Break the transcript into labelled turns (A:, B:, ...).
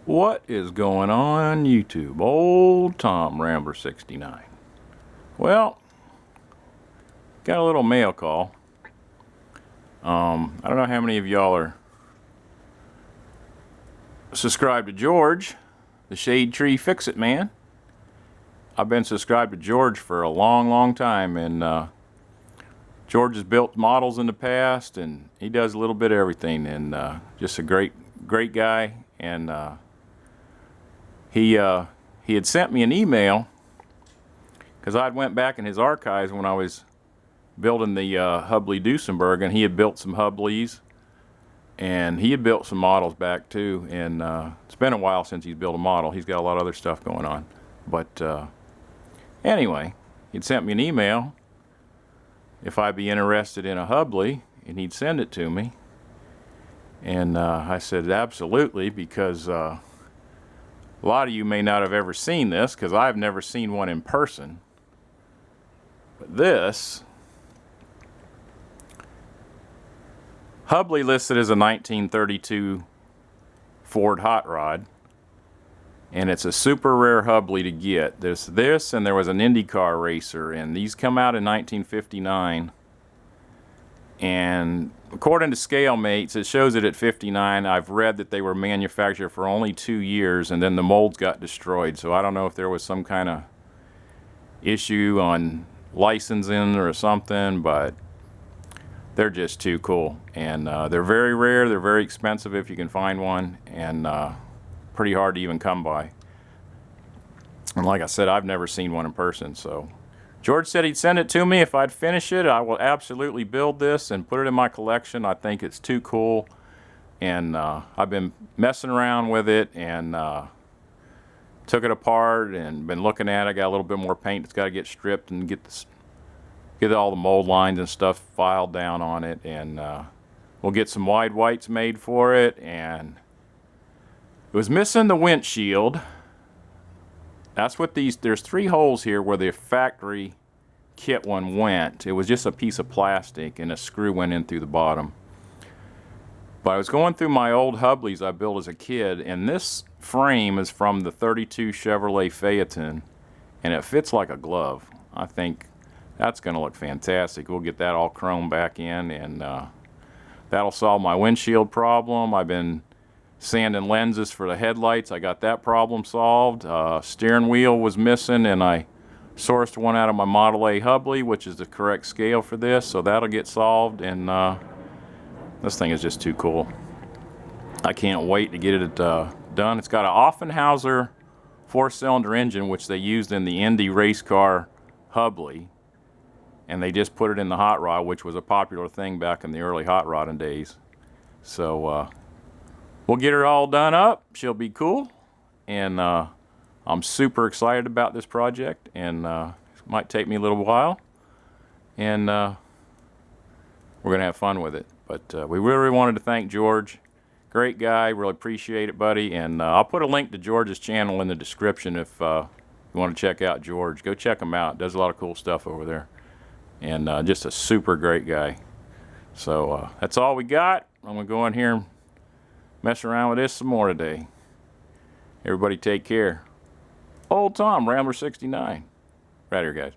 A: What is going on YouTube? Old Tom Rambler 69. Well, got a little mail call. I don't know how many of y'all are subscribed to George, the Shade Tree Fix-It Man. I've been subscribed to George for a long time, and George has built models in the past, and he does a little bit of everything, and just a great guy. And he had sent me an email because I went back in his archives when I was building the Hubley Duesenberg, and he had built some Hubleys, and he had built some models back too. And it's been a while since he's built a model. He's got a lot of other stuff going on, but anyway, he'd sent me an email if I'd be interested in a Hubley, and he'd send it to me. And I said absolutely, because a lot of you may not have ever seen this, because I've never seen one in person. But this Hubley listed as a 1932 Ford Hot Rod, and it's a super rare Hubley to get. There's this, and there was an IndyCar racer, and these come out in 1959. And according to ScaleMates, it shows it at 59. I've read that they were manufactured for only 2 years, and then the molds got destroyed. So I don't know if there was some kind of issue on licensing or something, but they're just too cool. And they're very rare. They're very expensive if you can find one, and pretty hard to even come by. And like I said, I've never seen one in person. So George said he'd send it to me if I'd finish it. I will absolutely build this and put it in my collection. I think it's too cool, and I've been messing around with it, and took it apart and been looking at it. Got a little bit more paint that's got to get stripped and get all the mold lines and stuff filed down on it, and we'll get some wide whites made for it. And it was missing the windshield. That's what there's 3 holes here where the factory kit one went. It was just a piece of plastic, and a screw went in through the bottom. But I was going through my old Hubleys I built as a kid, and this frame is from the 32 Chevrolet Phaeton, and it fits like a glove. I think that's going to look fantastic. We'll get that all chrome back in, and that'll solve my windshield problem. I've been sanding lenses for the headlights. I got that problem solved. Steering wheel was missing, and I sourced one out of my Model A Hubley, which is the correct scale for this, so that'll get solved. And this thing is just too cool. I can't wait to get it done. It's got an Offenhauser 4-cylinder engine, which they used in the Indy race car Hubley, and they just put it in the hot rod, which was a popular thing back in the early hot rodding days. So we'll get her all done up. She'll be cool, and I'm super excited about this project, and it might take me a little while, and we're gonna have fun with it. But we really wanted to thank George. Great guy, really appreciate it, buddy. And I'll put a link to George's channel in the description if you want to check out George. Go check him out. Does a lot of cool stuff over there, and just a super great guy. So that's all we got. I'm gonna go in here and mess around with this some more today. Everybody take care. Old Tom Rambler 69. Right here, guys.